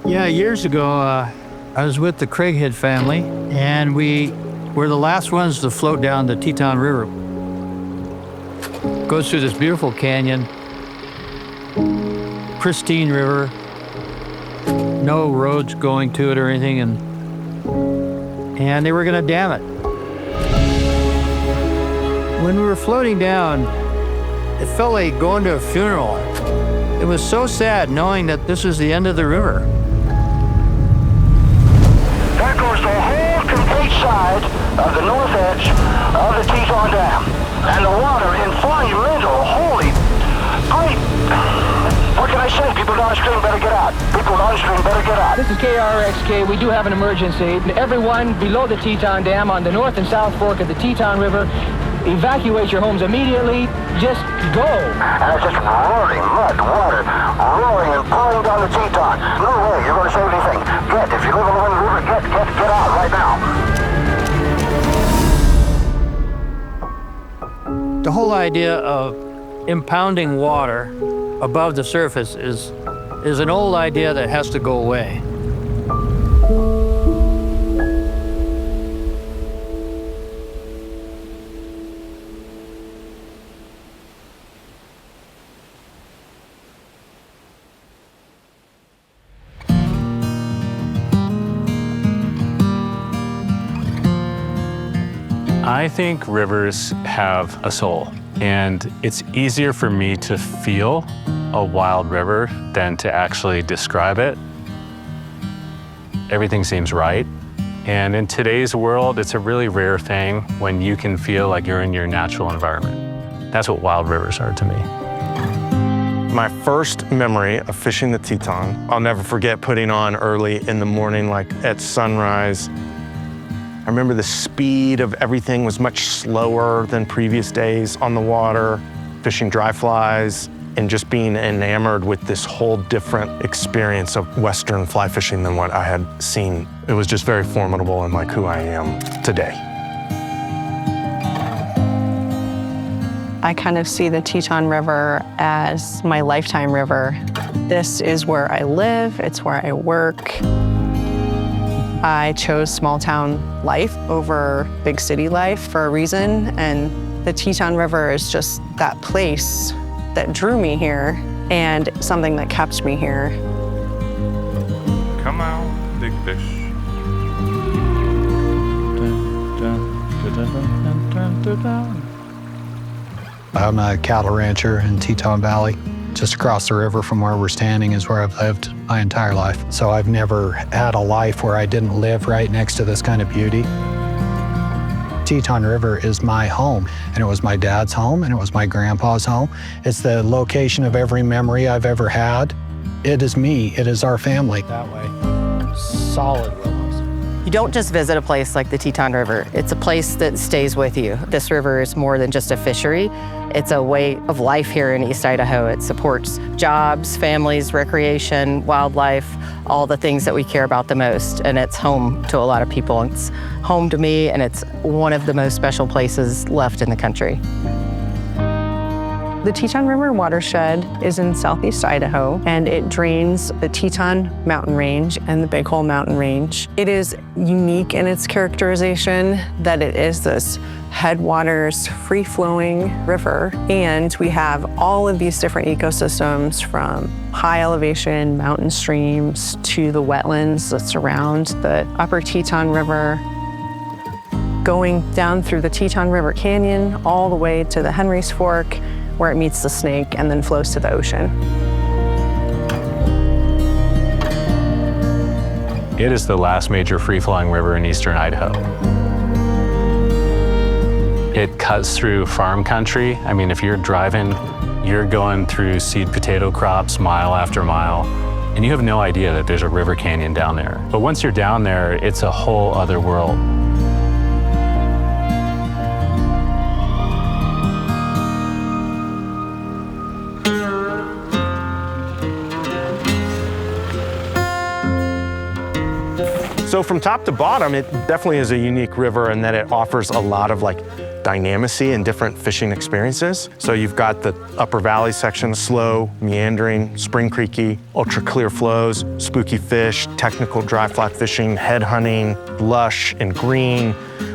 Yeah, years ago, I was with the Craighead family, and we were the last ones to float down the Teton River. Goes through this beautiful canyon, pristine river, no roads going to it or anything, and they were going to dam it. When we were floating down, it felt like going to a funeral. It was so sad knowing that this was the end of the river. There goes the whole complete side of the north edge of the Teton Dam. And the water in monumental, holy, great. What can I say? People downstream better get out. People downstream better get out. This is KRXK. We do have an emergency. Everyone below the Teton Dam on the north and south fork of the Teton River, evacuate your homes immediately. Just go. And it's just roaring mud, water, roaring and pouring down the Teton. No way you're going to save anything. If you live along the river, get out right now. The whole idea of impounding water above the surface is an old idea that has to go away. I think rivers have a soul, and it's easier for me to feel a wild river than to actually describe it. Everything seems right, and in today's world, it's a really rare thing when you can feel like you're in your natural environment. That's what wild rivers are to me. My first memory of fishing the Teton, I'll never forget putting on early in the morning, like at sunrise. I remember the speed of everything was much slower than previous days on the water, fishing dry flies, and just being enamored with this whole different experience of Western fly fishing than what I had seen. It was just very formidable in like who I am today. I kind of see the Teton River as my lifetime river. This is where I live, it's where I work. I chose small town life over big city life for a reason, and the Teton River is just that place that drew me here and something that kept me here. Come out, big fish. I'm a cattle rancher in Teton Valley. Just across the river from where we're standing is where I've lived my entire life. So I've never had a life where I didn't live right next to this kind of beauty. Teton River is my home, and it was my dad's home, and it was my grandpa's home. It's the location of every memory I've ever had. It is me, it is our family. That way, solid willows. You don't just visit a place like the Teton River. It's a place that stays with you. This river is more than just a fishery. It's a way of life here in East Idaho. It supports jobs, families, recreation, wildlife, all the things that we care about the most. And it's home to a lot of people. It's home to me, and it's one of the most special places left in the country. The Teton River watershed is in southeast Idaho, and it drains the Teton mountain range and the Big Hole mountain range. It is unique in its characterization that it is this headwaters, free-flowing river, and we have all of these different ecosystems from high elevation mountain streams to the wetlands that surround the upper Teton River, going down through the Teton River Canyon all the way to the Henry's Fork, where it meets the Snake and then flows to the ocean. It is the last major free-flowing river in eastern Idaho. It cuts through farm country. I mean, if you're driving, you're going through seed potato crops mile after mile, and you have no idea that there's a river canyon down there. But once you're down there, it's a whole other world. So from top to bottom, it definitely is a unique river in that it offers a lot of like dynamicy and different fishing experiences. So you've got the upper valley section, slow, meandering, spring creeky, ultra clear flows, spooky fish, technical dry flat fishing, head hunting, lush and green,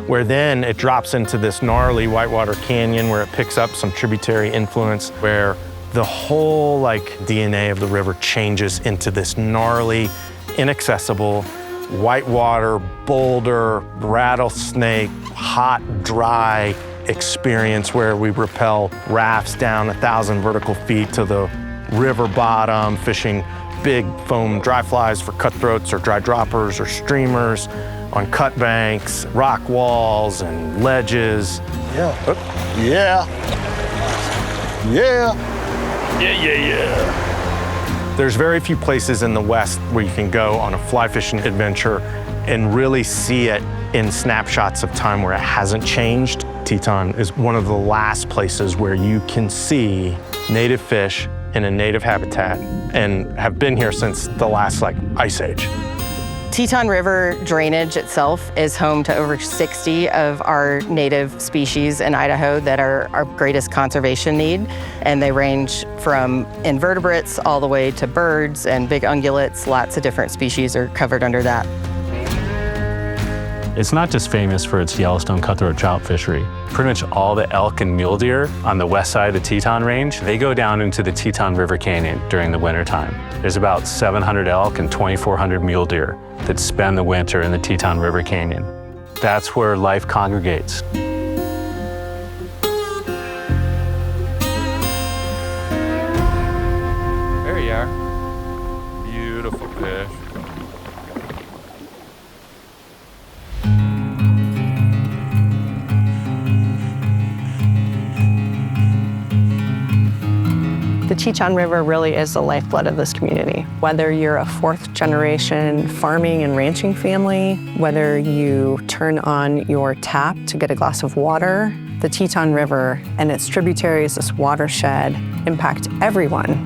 where then it drops into this gnarly whitewater canyon where it picks up some tributary influence, where the whole DNA of the river changes into this gnarly, inaccessible, whitewater, boulder, rattlesnake, hot, dry experience where we rappel rafts down 1,000 vertical feet to the river bottom, fishing big foam dry flies for cutthroats or dry droppers or streamers on cut banks, rock walls and ledges. Yeah. There's very few places in the West where you can go on a fly fishing adventure and really see it in snapshots of time where it hasn't changed. Teton is one of the last places where you can see native fish in a native habitat and have been here since the last ice age. Teton River drainage itself is home to over 60 of our native species in Idaho that are our greatest conservation need. And they range from invertebrates all the way to birds and big ungulates. Lots of different species are covered under that. It's not just famous for its Yellowstone cutthroat trout fishery. Pretty much all the elk and mule deer on the west side of the Teton Range, they go down into the Teton River Canyon during the wintertime. There's about 700 elk and 2,400 mule deer that spend the winter in the Teton River Canyon. That's where life congregates. There you are. Beautiful fish. The Teton River really is the lifeblood of this community. Whether you're a fourth generation farming and ranching family, whether you turn on your tap to get a glass of water, the Teton River and its tributaries, this watershed, impact everyone.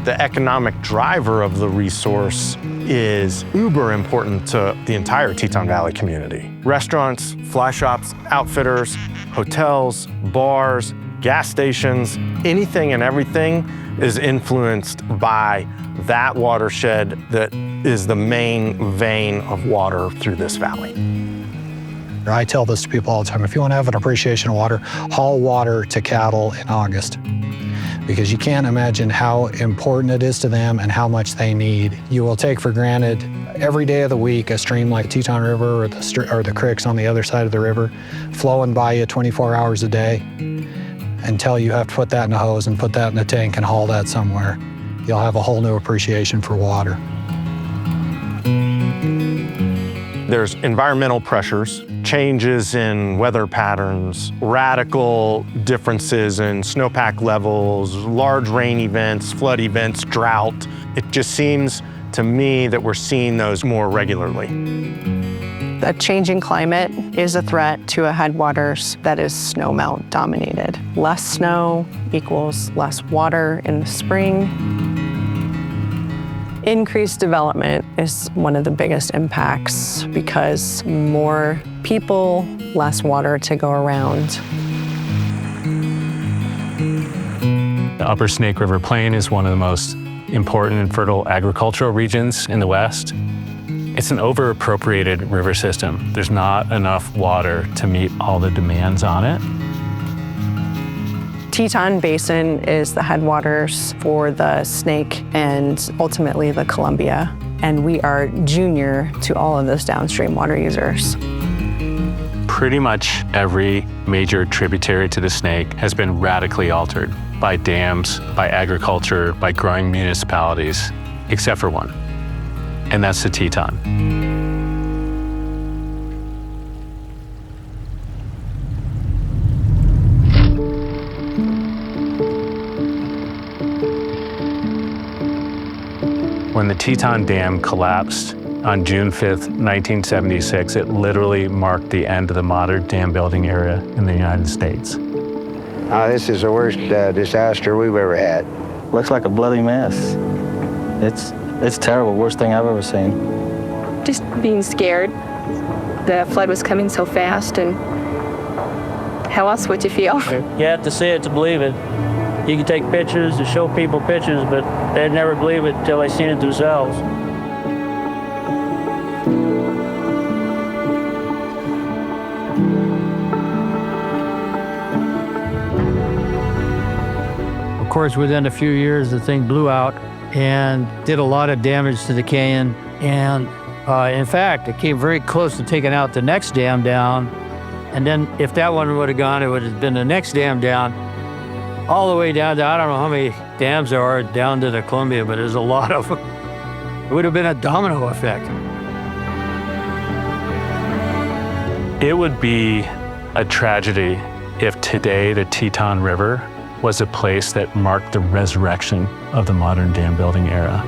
The economic driver of the resource is uber important to the entire Teton Valley community. Restaurants, fly shops, outfitters, hotels, bars, gas stations, anything and everything is influenced by that watershed that is the main vein of water through this valley. I tell this to people all the time, if you want to have an appreciation of water, haul water to cattle in August, because you can't imagine how important it is to them and how much they need. You will take for granted every day of the week a stream like Teton River or the creeks on the other side of the river flowing by you 24 hours a day, until you have to put that in a hose and put that in a tank and haul that somewhere. You'll have a whole new appreciation for water. There's environmental pressures, changes in weather patterns, radical differences in snowpack levels, large rain events, flood events, drought. It just seems to me that we're seeing those more regularly. A changing climate is a threat to a headwaters that is snowmelt dominated. Less snow equals less water in the spring. Increased development is one of the biggest impacts because more people, less water to go around. The Upper Snake River Plain is one of the most important and fertile agricultural regions in the West. It's an over-appropriated river system. There's not enough water to meet all the demands on it. Teton Basin is the headwaters for the Snake and ultimately the Columbia. And we are junior to all of those downstream water users. Pretty much every major tributary to the Snake has been radically altered by dams, by agriculture, by growing municipalities, except for one. And that's the Teton. When the Teton Dam collapsed on June 5th, 1976, it literally marked the end of the modern dam building era in the United States. This is the worst disaster we've ever had. Looks like a bloody mess. It's terrible, worst thing I've ever seen. Just being scared. The flood was coming so fast, and Tell us what you feel. You have to see it to believe it. You can take pictures to show people pictures, but they'd never believe it until they seen it themselves. Of course, within a few years, the thing blew out and did a lot of damage to the canyon. And in fact, it came very close to taking out the next dam down. And then if that one would have gone, it would have been the next dam down, all the way down to, I don't know how many dams there are down to the Columbia, but there's a lot of them. It would have been a domino effect. It would be a tragedy if today the Teton River was a place that marked the resurrection of the modern dam building era.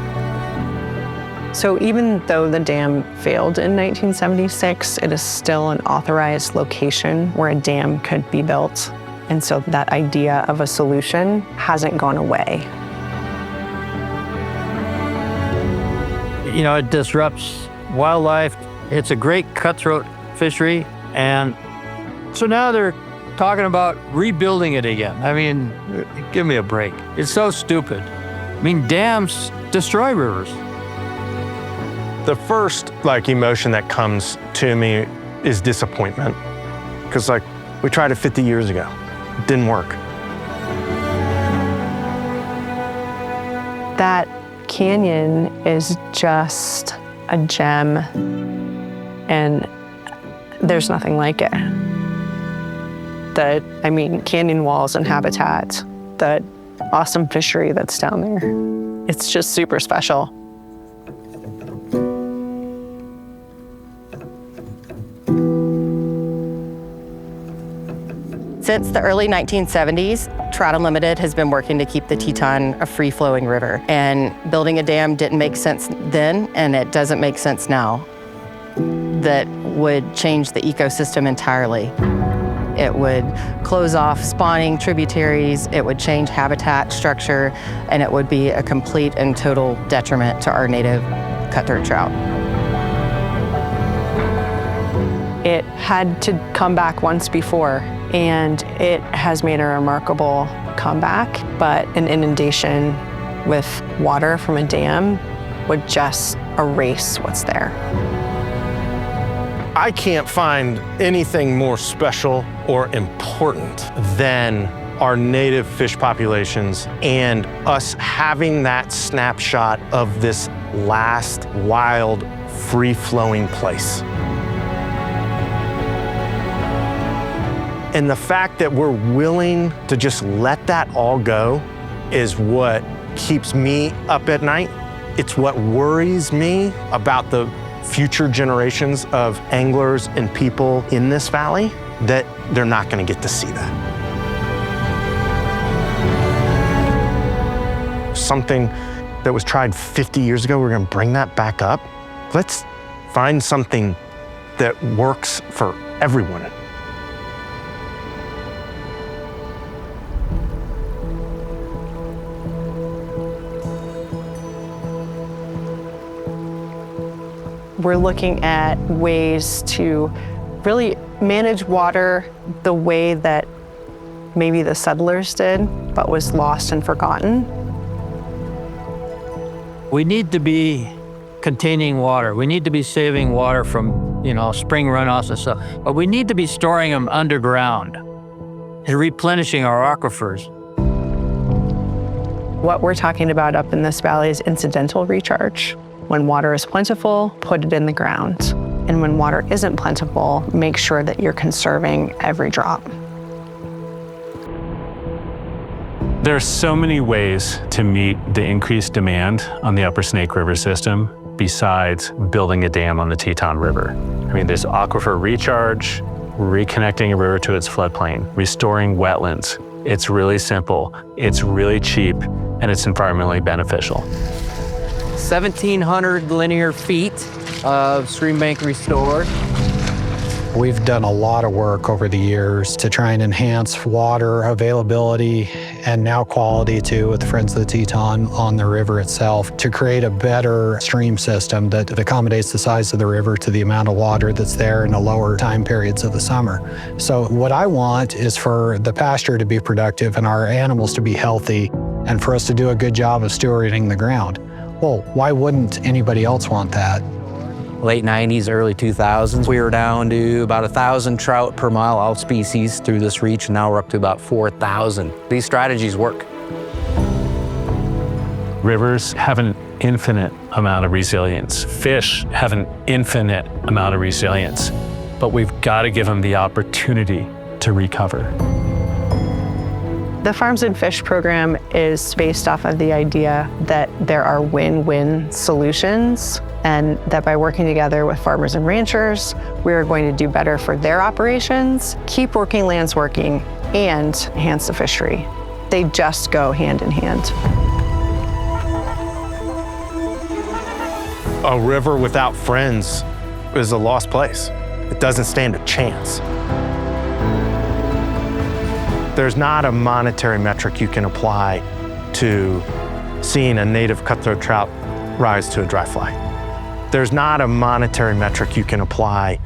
So even though the dam failed in 1976, it is still an authorized location where a dam could be built. And so that idea of a solution hasn't gone away. You know, it disrupts wildlife. It's a great cutthroat fishery. And so now they're talking about rebuilding it again. I mean, give me a break. It's so stupid. I mean, dams destroy rivers. The first emotion that comes to me is disappointment. Because we tried it 50 years ago. It didn't work. That canyon is just a gem, and there's nothing like it. Canyon walls and habitat, the awesome fishery that's down there. It's just super special. Since the early 1970s, Trout Unlimited has been working to keep the Teton a free-flowing river. And building a dam didn't make sense then, and it doesn't make sense now. That would change the ecosystem entirely. It would close off spawning tributaries, it would change habitat structure, and it would be a complete and total detriment to our native cutthroat trout. It had to come back once before, and it has made a remarkable comeback, but an inundation with water from a dam would just erase what's there. I can't find anything more special or important than our native fish populations and us having that snapshot of this last wild, free-flowing place. And the fact that we're willing to just let that all go is what keeps me up at night. It's what worries me about the future generations of anglers and people in this valley, that they're not going to get to see that. Something that was tried 50 years ago, we're going to bring that back up. Let's find something that works for everyone. We're looking at ways to really manage water the way that maybe the settlers did, but was lost and forgotten. We need to be containing water. We need to be saving water from, spring runoffs and stuff. But we need to be storing them underground and replenishing our aquifers. What we're talking about up in this valley is incidental recharge. When water is plentiful, put it in the ground. And when water isn't plentiful, make sure that you're conserving every drop. There are so many ways to meet the increased demand on the Upper Snake River system besides building a dam on the Teton River. There's aquifer recharge, reconnecting a river to its floodplain, restoring wetlands. It's really simple, it's really cheap, and it's environmentally beneficial. 1,700 linear feet of stream bank restored. We've done a lot of work over the years to try and enhance water availability and now quality too with the Friends of the Teton on the river itself to create a better stream system that accommodates the size of the river to the amount of water that's there in the lower time periods of the summer. So what I want is for the pasture to be productive and our animals to be healthy and for us to do a good job of stewarding the ground. Well, why wouldn't anybody else want that? Late 90s, early 2000s, we were down to about 1,000 trout per mile, all species through this reach, and now we're up to about 4,000. These strategies work. Rivers have an infinite amount of resilience. Fish have an infinite amount of resilience, but we've got to give them the opportunity to recover. The Farms and Fish program is based off of the idea that there are win-win solutions and that by working together with farmers and ranchers, we are going to do better for their operations, keep working lands working, and enhance the fishery. They just go hand in hand. A river without friends is a lost place. It doesn't stand a chance. There's not a monetary metric you can apply to seeing a native cutthroat trout rise to a dry fly. There's not a monetary metric you can apply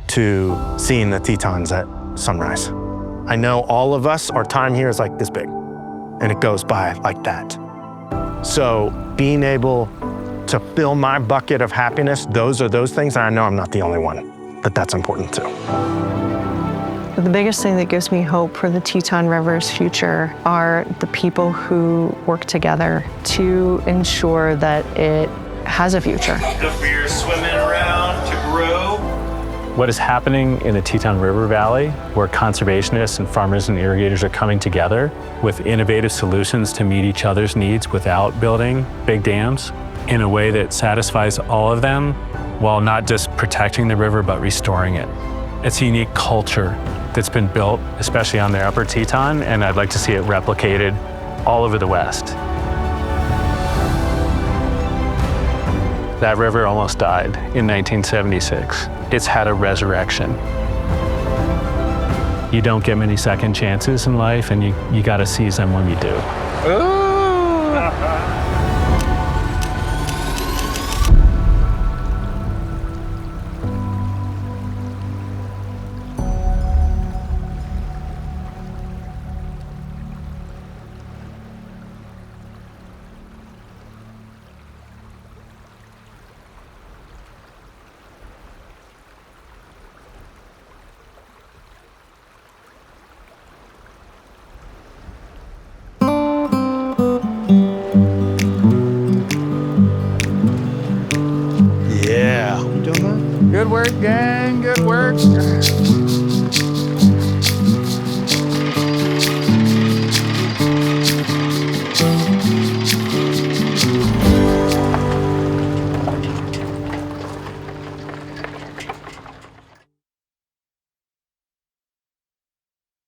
to seeing the Tetons at sunrise. I know all of us, our time here is like this big, and it goes by like that. So being able to fill my bucket of happiness, those are those things, and I know I'm not the only one, but that's important too. The biggest thing that gives me hope for the Teton River's future are the people who work together to ensure that it has a future. The beer's swimming around to grow. What is happening in the Teton River Valley, where conservationists and farmers and irrigators are coming together with innovative solutions to meet each other's needs without building big dams in a way that satisfies all of them while not just protecting the river, but restoring it. It's a unique culture that's been built, especially on the Upper Teton, and I'd like to see it replicated all over the West. That river almost died in 1976. It's had a resurrection. You don't get many second chances in life, and you gotta seize them when you do. Yeah. Good work, gang.